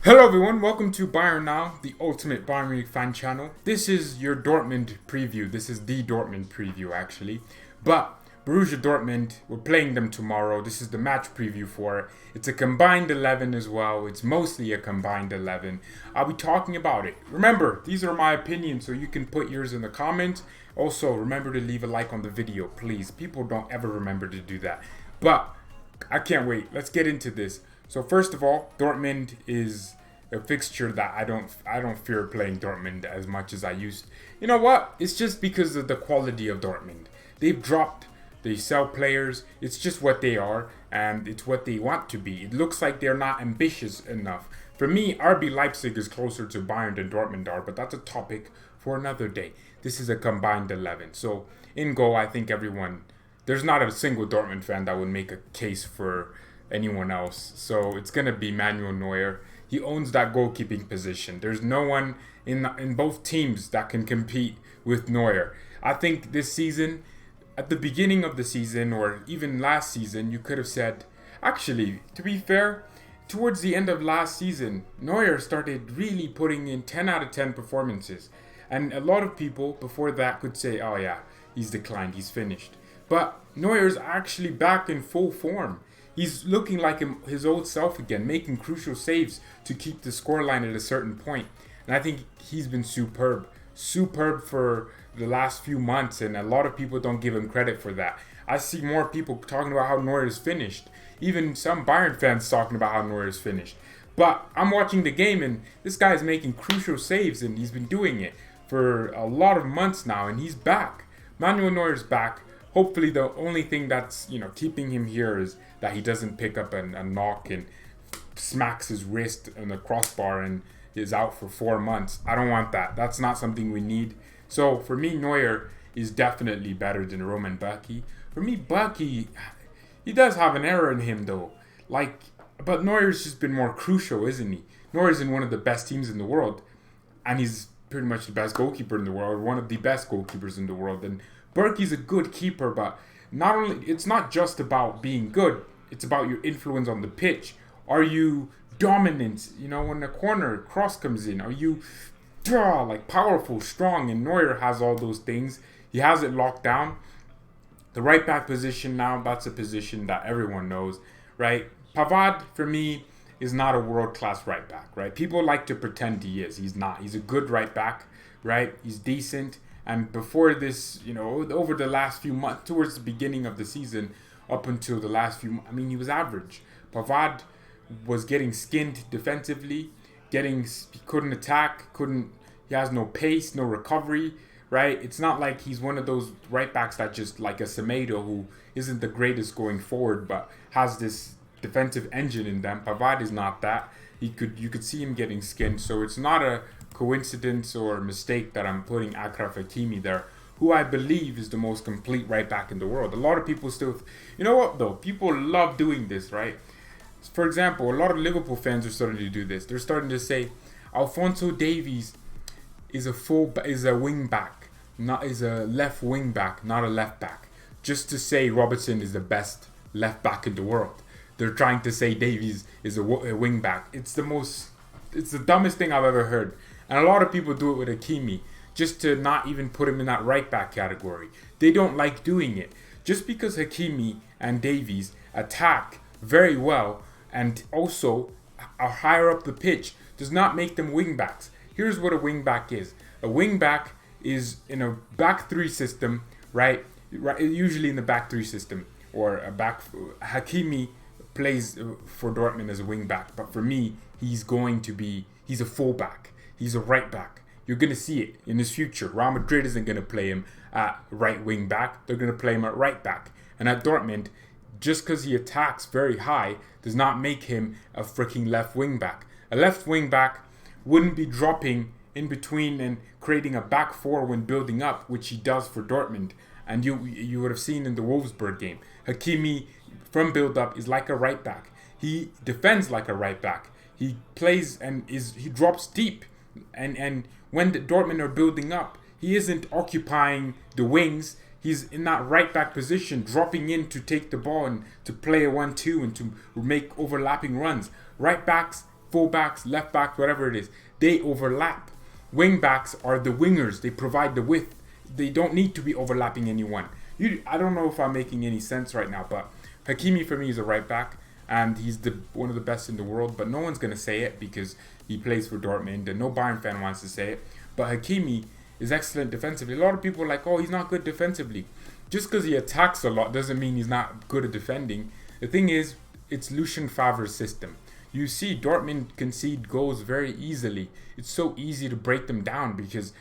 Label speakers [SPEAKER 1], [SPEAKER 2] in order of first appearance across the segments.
[SPEAKER 1] Hello everyone, welcome to BayernNow, the ultimate Bayern Munich fan channel. This is your Dortmund preview. This is the Dortmund preview actually. But Borussia Dortmund, we're playing them tomorrow. This is the match preview for it. It's a combined 11 as well. It's mostly a combined 11. I'll be talking about it. Remember, these are my opinions, so you can put yours in the comments. Also, remember to leave a like on the video, please. People don't ever remember to do that. But I can't wait. Let's get into this. So first of all, Dortmund is a fixture that I don't fear playing Dortmund as much as I used. You know what? It's just because of the quality of Dortmund. They've dropped, they sell players. It's just what they are, and it's what they want to be. It looks like they're not ambitious enough. For me, RB Leipzig is closer to Bayern than Dortmund are, but that's a topic for another day. This is a combined 11. So in goal, I think there's not a single Dortmund fan that would make a case for anyone else. So it's going to be Manuel Neuer. He owns that goalkeeping position. There's no one in both teams that can compete with Neuer. I think this season, at the beginning of the season or even last season, you could have said, actually, to be fair, towards the end of last season, Neuer started really putting in 10 out of 10 performances. And a lot of people before that could say, oh yeah, he's declined, he's finished. But Neuer's actually back in full form. He's looking like his old self again, making crucial saves to keep the scoreline at a certain point. And I think he's been superb for the last few months, and a lot of people don't give him credit for that. I see more people talking about how Neuer is finished. Even some Bayern fans talking about how Neuer is finished. But I'm watching the game, and this guy is making crucial saves, and he's been doing it for a lot of months now, and he's back. Manuel Neuer's back. Hopefully the only thing that's keeping him here is that he doesn't pick up a knock and smacks his wrist on the crossbar and is out for 4 months. I don't want that. That's not something we need. So for me, Neuer is definitely better than Roman Bürki. For me, Bürki, he does have an error in him though. But Neuer's just been more crucial, isn't he? Neuer's in one of the best teams in the world, and he's pretty much the best goalkeeper in the world, one of the best goalkeepers in the world. And Bürki's a good keeper, but it's not just about being good. It's about your influence on the pitch. Are you dominant? When the corner cross comes in, are you powerful, strong? And Neuer has all those things. He has it locked down. The right back position now, that's a position that everyone knows, right? Pavard, for me, is not a world-class right back, right? People like to pretend he is. He's not. He's a good right back, right? He's decent. And before this, over the last few months, towards the beginning of the season, up until the last few months, he was average. Pavard was getting skinned defensively, he couldn't attack, he has no pace, no recovery, right? It's not like he's one of those right backs that just like a Semedo who isn't the greatest going forward, but has this defensive engine in them. Pavard is not that. You could see him getting skinned, so it's not a coincidence or mistake that I'm putting Achraf Hakimi there, who I believe is the most complete right back in the world. A lot of people still, you know what though? People love doing this, right? For example, a lot of Liverpool fans are starting to do this. They're starting to say Alphonso Davies is a wing back, is a left wing back, not a left back. Just to say Robertson is the best left back in the world. They're trying to say Davies is a wing back. It's the dumbest thing I've ever heard. And a lot of people do it with Hakimi, just to not even put him in that right back category. They don't like doing it. Just because Hakimi and Davies attack very well and also are higher up the pitch does not make them wing backs. Here's what a wing back is. A wing back is in a back three system, right? Usually in the back three system, or Hakimi plays for Dortmund as a wing back, but for me, he's a full back. He's a right back. You're going to see it in his future. Real Madrid isn't going to play him at right wing back. They're going to play him at right back. And at Dortmund, just because he attacks very high does not make him a freaking left wing back. A left wing back wouldn't be dropping in between and creating a back four when building up, which he does for Dortmund. And you would have seen in the Wolfsburg game. Hakimi, from build up, is like a right back. He defends like a right back. He plays and he drops deep. And when the Dortmund are building up, he isn't occupying the wings. He's in that right back position, dropping in to take the ball and to play a 1-2 and to make overlapping runs. Right backs fullbacks, left backs, whatever it is, they overlap. Wing backs are the wingers. They provide the width. They don't need to be overlapping anyone. I don't know if I'm making any sense right now, but Hakimi for me is a right back, and he's one of the best in the world, but no one's going to say it because he plays for Dortmund, and no Bayern fan wants to say it. But Hakimi is excellent defensively. A lot of people are like, oh, he's not good defensively. Just because he attacks a lot doesn't mean he's not good at defending. The thing is, it's Lucien Favre's system. You see Dortmund concede goals very easily. It's so easy to break them down because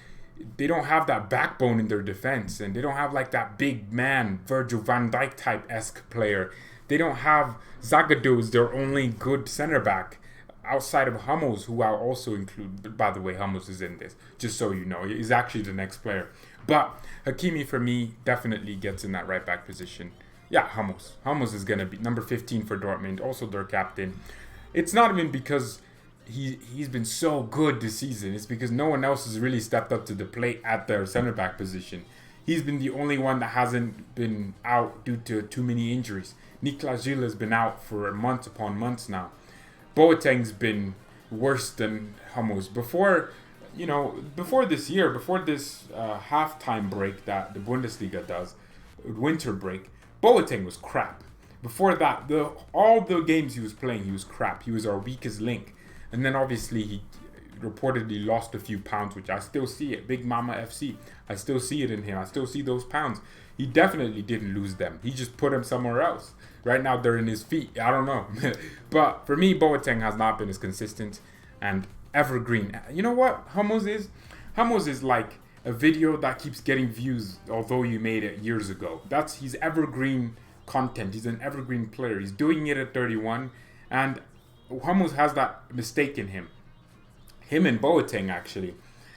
[SPEAKER 1] they don't have that backbone in their defense, and they don't have like that big man, Virgil van Dijk type-esque player. They don't have Zagadou as their only good center back outside of Hummels, who I'll also include. By the way, Hummels is in this, just so you know. He's actually the next player. But Hakimi, for me, definitely gets in that right back position. Yeah, Hummels. Hummels is going to be number 15 for Dortmund, also their captain. It's not even because he's been so good this season. It's because no one else has really stepped up to the plate at their center back position. He's been the only one that hasn't been out due to too many injuries. Niklas Süle has been out for months upon months now. Boateng's been worse than Hummels. Before this year, before this halftime break that the Bundesliga does, winter break, Boateng was crap. Before that, all the games he was playing, he was crap. He was our weakest link. And then obviously he reportedly lost a few pounds, which I still see it. Big Mama FC. I still see it in him. I still see those pounds. He definitely didn't lose them. He just put them somewhere else. Right now they're in his feet. I don't know. But for me, Boateng has not been as consistent and evergreen. You know what Hummels is? Hummels is like a video that keeps getting views, although you made it years ago. He's evergreen content. He's an evergreen player. He's doing it at 31, and Hummels has that mistake in him. Him and Boateng, actually.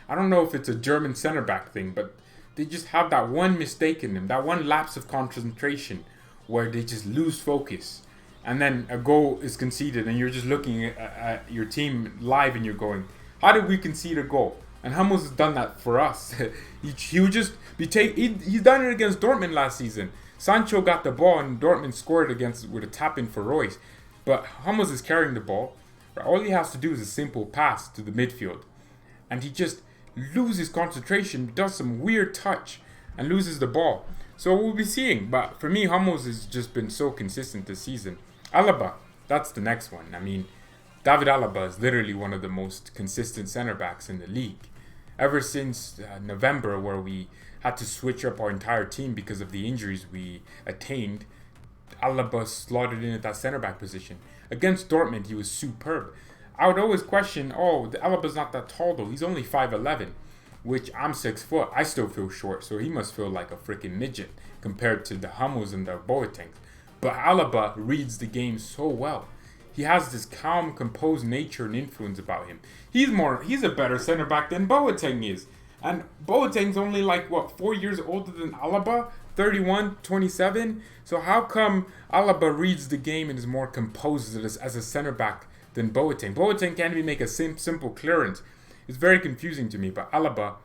[SPEAKER 1] I don't know if it's a German center back thing, but they just have that one mistake in them, that one lapse of concentration where they just lose focus. And then a goal is conceded, and you're just looking at your team live, and you're going, how did we concede a goal? And Hummels has done that for us. he would just be he's done it against Dortmund last season. Sancho got the ball, and Dortmund scored with a tap-in for Royce. But Hummels is carrying the ball. All he has to do is a simple pass to the midfield. And he just loses concentration, does some weird touch, and loses the ball. So we'll be seeing. But for me, Hummels has just been so consistent this season. Alaba, that's the next one. I mean, David Alaba is literally one of the most consistent center backs in the league. Ever since November, where we had to switch up our entire team because of the injuries we attained, Alaba slotted in at that center back position. Against Dortmund, he was superb. I would always question, Alaba's not that tall though. He's only 5'11", which I'm 6 foot. I still feel short, so he must feel like a freaking midget compared to the Hummels and the Boatengs. But Alaba reads the game so well. He has this calm, composed nature and influence about him. He's a better center back than Boateng is. And Boateng's only 4 years older than Alaba? 31, 27. So how come Alaba reads the game and is more composed as a center back than Boateng? Boateng can't even make a simple clearance. It's very confusing to me, but Alaba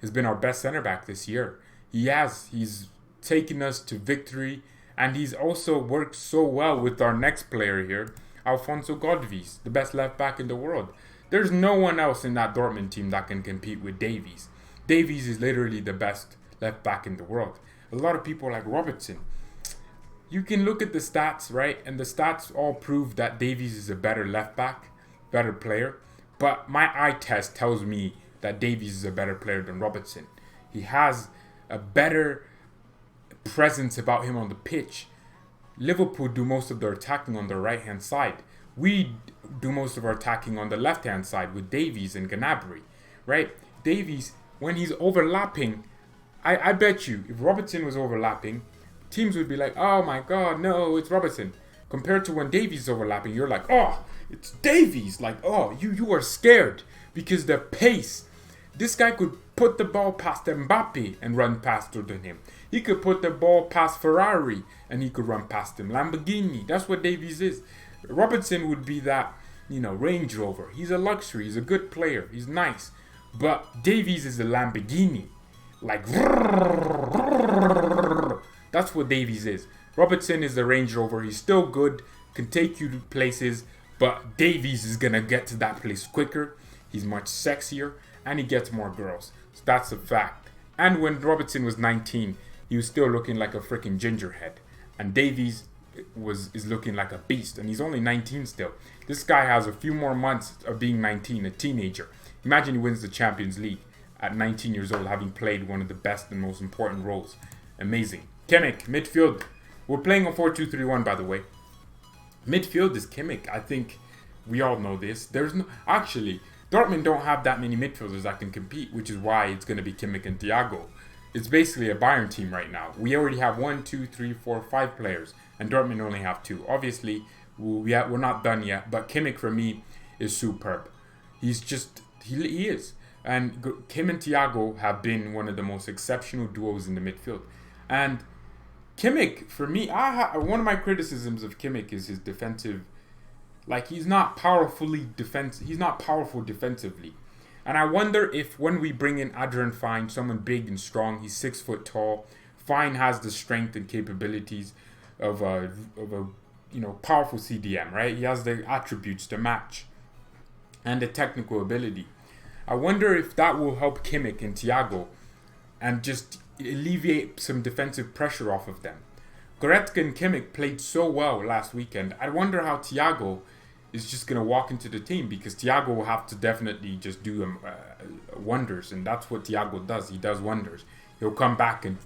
[SPEAKER 1] has been our best center back this year. He's taken us to victory, and he's also worked so well with our next player here, Alfonso Godvis, the best left back in the world. There's no one else in that Dortmund team that can compete with Davies. Davies is literally the best left back in the world. A lot of people like Robertson. You can look at the stats, right? And the stats all prove that Davies is a better left back, better player. But my eye test tells me that Davies is a better player than Robertson. He has a better presence about him on the pitch. Liverpool do most of their attacking on the right-hand side. We do most of our attacking on the left-hand side with Davies and Gnabry, right? Davies, when he's overlapping, I bet you, if Robertson was overlapping, teams would be like, oh my god, no, it's Robertson. Compared to when Davies is overlapping, you're like, oh, it's Davies. Like, oh, you are scared because the pace. This guy could put the ball past Mbappe and run faster than him. He could put the ball past Ferrari and he could run past him. Lamborghini, that's what Davies is. Robertson would be that, Range Rover. He's a luxury. He's a good player. He's nice. But Davies is a Lamborghini. Like, that's what Davies is. Robertson is the Range Rover. He's still good, can take you to places, But Davies is going to get to that place quicker. He's much sexier, and he gets more girls. So that's a fact. And when Robertson was 19, he was still looking like a freaking gingerhead. And Davies is looking like a beast, and he's only 19 still. This guy has a few more months of being 19, a teenager. Imagine he wins the Champions League at 19 years old, having played one of the best and most important roles. Amazing. Kimmich, midfield. We're playing a 4-2-3-1, by the way. Midfield is Kimmich. I think we all know this. Actually, Dortmund don't have that many midfielders that can compete, which is why it's going to be Kimmich and Thiago. It's basically a Bayern team right now. We already have 1, 2, 3, 4, 5 players, and Dortmund only have 2. Obviously, we're not done yet, but Kimmich for me is superb. He's just, he is. And Kim and Thiago have been one of the most exceptional duos in the midfield. And Kimmich, for me, one of my criticisms of Kimmich is his defensive. Like, he's not powerful defensively. And I wonder if when we bring in Adrian Fine, someone big and strong, he's 6 foot tall. Fine has the strength and capabilities of a powerful CDM, right? He has the attributes to match and the technical ability. I wonder if that will help Kimmich and Thiago and just alleviate some defensive pressure off of them. Goretzka and Kimmich played so well last weekend. I wonder how Thiago is just going to walk into the team, because Thiago will have to definitely just do wonders, and that's what Thiago does. He does wonders. He'll come back and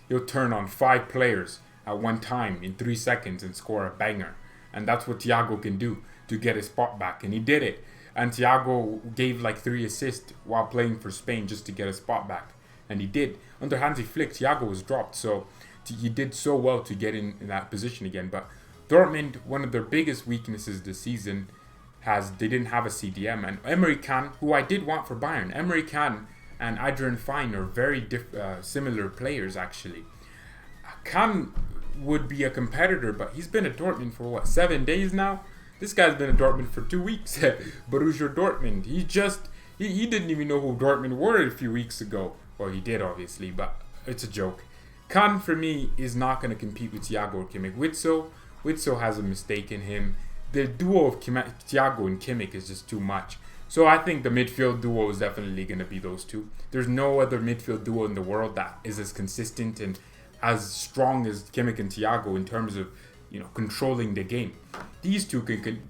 [SPEAKER 1] he'll turn on 5 players at one time in 3 seconds and score a banger. And that's what Thiago can do to get his spot back, and he did it. And Thiago gave like 3 assists while playing for Spain just to get his spot back, and he did. Under Hansi Flick, Thiago was dropped, so he did so well to get in that position again. But Dortmund, one of their biggest weaknesses this season, they didn't have a CDM. And Emre Can, who I did want for Bayern, Emre Can and Adrian Fine are very similar players, actually. Can would be a competitor, but he's been at Dortmund for 7 days now? This guy's been at Dortmund for 2 weeks. Borussia Dortmund. He didn't even know who Dortmund were a few weeks ago. Well, he did, obviously, but it's a joke. Can, for me, is not going to compete with Thiago or Kimmich. Witzel has a mistake in him. The duo of Thiago and Kimmich is just too much. So I think the midfield duo is definitely going to be those two. There's no other midfield duo in the world that is as consistent and as strong as Kimmich and Thiago in terms of, controlling the game. These two can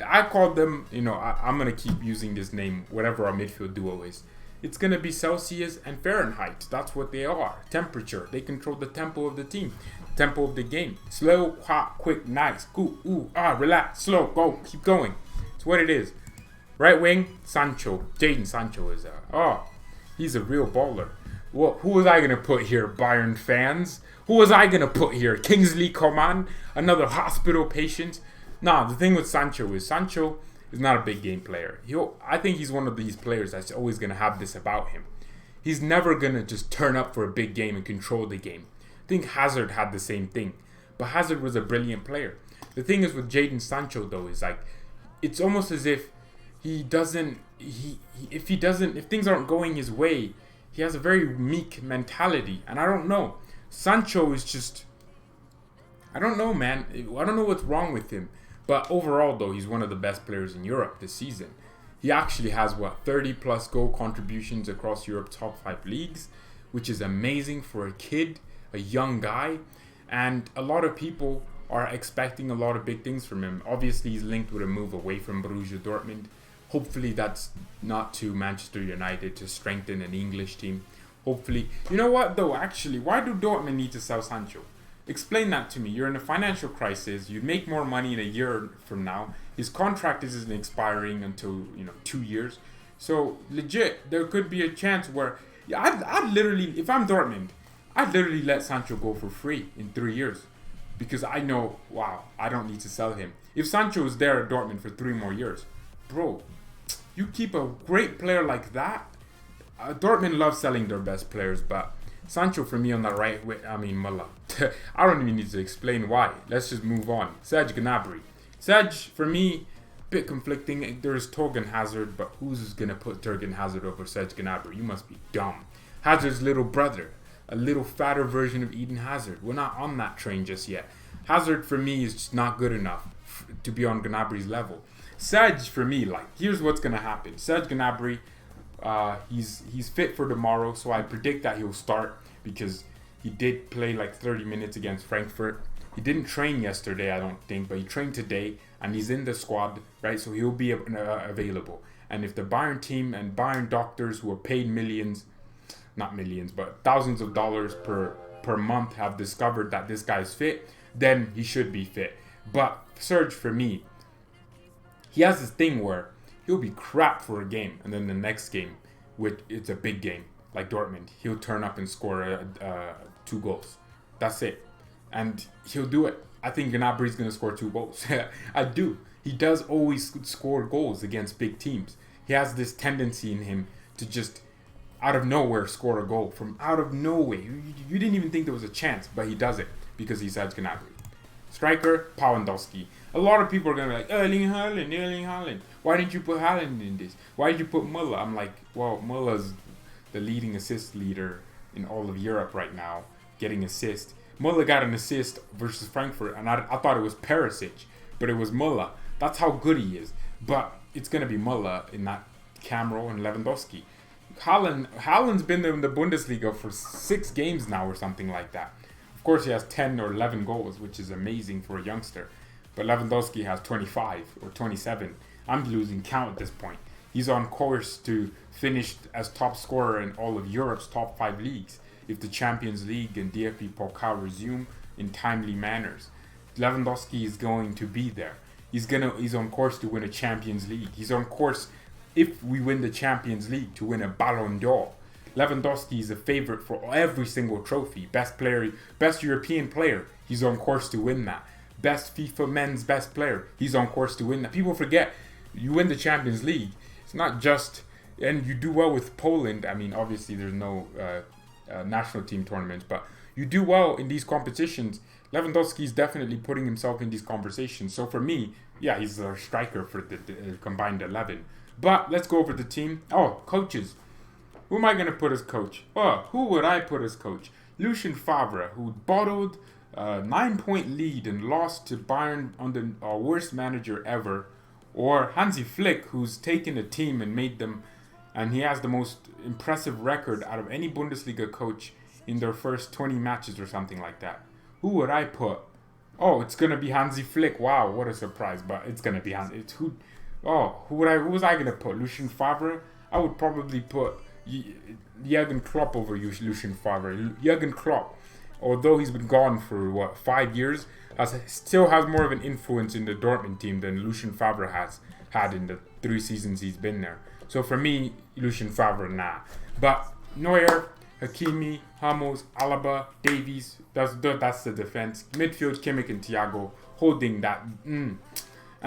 [SPEAKER 1] I call them, I'm going to keep using this name, whatever our midfield duo is. It's going to be Celsius and Fahrenheit. That's what they are. Temperature. They control the tempo of the team. Tempo of the game. Slow, hot, quick, nice. Relax, slow, go, keep going. It's what it is. Right wing, Sancho. Jadon Sancho is he's a real baller. Well, who was I going to put here, Bayern fans? Who was I going to put here? Kingsley Coman? Another hospital patient? Nah, the thing with Sancho is not a big game player. I think he's one of these players that's always going to have this about him. He's never going to just turn up for a big game and control the game. I think Hazard had the same thing. But Hazard was a brilliant player. The thing is with Jadon Sancho, though, is like, it's almost as if if things aren't going his way, he has a very meek mentality. And I don't know. Sancho is just, I don't know, man. I don't know what's wrong with him. But overall, though, he's one of the best players in Europe this season. He actually has, 30-plus goal contributions across Europe's top 5 leagues, which is amazing for a kid, a young guy. And a lot of people are expecting a lot of big things from him. Obviously, he's linked with a move away from Borussia Dortmund. Hopefully, that's not to Manchester United to strengthen an English team. Hopefully. You know what, though, actually? Why do Dortmund need to sell Sancho? Explain that to me. You're in a financial crisis. You make more money in a year from now. His contract isn't expiring until 2 years. So legit, there could be a chance where I'd literally, if I'm Dortmund, I'd literally let Sancho go for free in 3 years, because I know, I don't need to sell him. If Sancho is there at Dortmund for 3 more years, bro, you keep a great player like that. Dortmund loves selling their best players, but Sancho for me on the right way, Mullah. I don't even need to explain why. Let's just move on. Serge Gnabry. Serge, for me, bit conflicting. There's Torgan Hazard, but who's going to put Torgan Hazard over Serge Gnabry? You must be dumb. Hazard's little brother. A little fatter version of Eden Hazard. We're not on that train just yet. Hazard for me is just not good enough to be on Gnabry's level. Serge for me, like, here's what's gonna happen. Serge Gnabry, he's fit for tomorrow, so I predict that he'll start because he did play like 30 minutes against Frankfurt. He didn't train yesterday, I don't think, but he trained today, and he's in the squad, right? So he'll be available. And if the Bayern team and Bayern doctors who are paid millions, not millions, but thousands of dollars per month have discovered that this guy's fit, then he should be fit. But Serge, for me, he has this thing where he'll be crap for a game, and then the next game, it's a big game like Dortmund, he'll turn up and score 2 goals. That's it, and he'll do it. I think Gnabry's gonna score 2 goals. I do. He does always score goals against big teams. He has this tendency in him to just out of nowhere score a goal from out of nowhere. You didn't even think there was a chance, but he does it because he's Serge Gnabry. Striker, Lewandowski. A lot of people are gonna be like, Erling Haaland. Why didn't you put Haaland in this? Why did you put Müller? I'm like, well, Müller's the leading assist leader in all of Europe right now, getting assists. Müller got an assist versus Frankfurt, and I thought it was Perisic, but it was Müller. That's how good he is. But it's gonna be Müller in that Camero and Lewandowski. Haaland's been in the Bundesliga for 6 games now or something like that. Of course, he has 10 or 11 goals, which is amazing for a youngster. But Lewandowski has 25 or 27. I'm losing count at this point. He's on course to finish as top scorer in all of Europe's top 5 leagues if the Champions League and DFB Pokal resume in timely manners. Lewandowski is going to be there. He's on course to win a Champions League. He's on course, if we win the Champions League, to win a Ballon d'Or. Lewandowski is a favorite for every single trophy. Best player, best European player, he's on course to win that. Best FIFA men's best player, he's on course to win that. People forget, you win the Champions League, it's not just, and you do well with Poland. I mean, obviously there's no national team tournaments, but you do well in these competitions. Lewandowski is definitely putting himself in these conversations. So for me, yeah, he's a striker for the combined 11. But let's go over the team. Oh, coaches. Who am I going to put as coach? Oh, who would I put as coach? Lucien Favre, who bottled a 9-point lead and lost to Bayern under our worst manager ever. Or Hansi Flick, who's taken a team and made them, and he has the most impressive record out of any Bundesliga coach in their first 20 matches or something like that. Who would I put? Oh, it's going to be Hansi Flick. Wow, what a surprise. But it's going to be Hansi. Who was I going to put? Lucien Favre? I would probably put Jurgen Klopp over Lucien Favre. Jurgen Klopp, although he's been gone for 5 years, still has more of an influence in the Dortmund team than Lucien Favre has had in the 3 seasons he's been there. So for me, Lucien Favre, nah. But Neuer, Hakimi, Hummels, Alaba, Davies, that's the defense. Midfield, Kimmich and Thiago holding that. And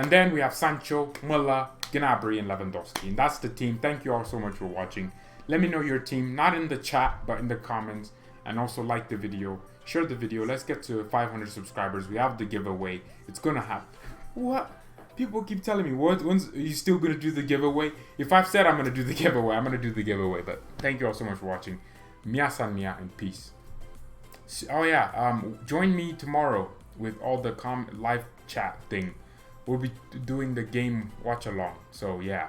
[SPEAKER 1] then we have Sancho, Müller, Gnabry and Lewandowski. And that's the team. Thank you all so much for watching. Let me know your team, not in the chat, but in the comments. And also like the video, share the video. Let's get to 500 subscribers. We have the giveaway. It's going to happen. What? People keep telling me, when's are you still going to do the giveaway? If I've said I'm going to do the giveaway, I'm going to do the giveaway. But thank you all so much for watching. Mia san mia and peace. Oh yeah, join me tomorrow with all the live chat thing. We'll be doing the game watch along. So yeah.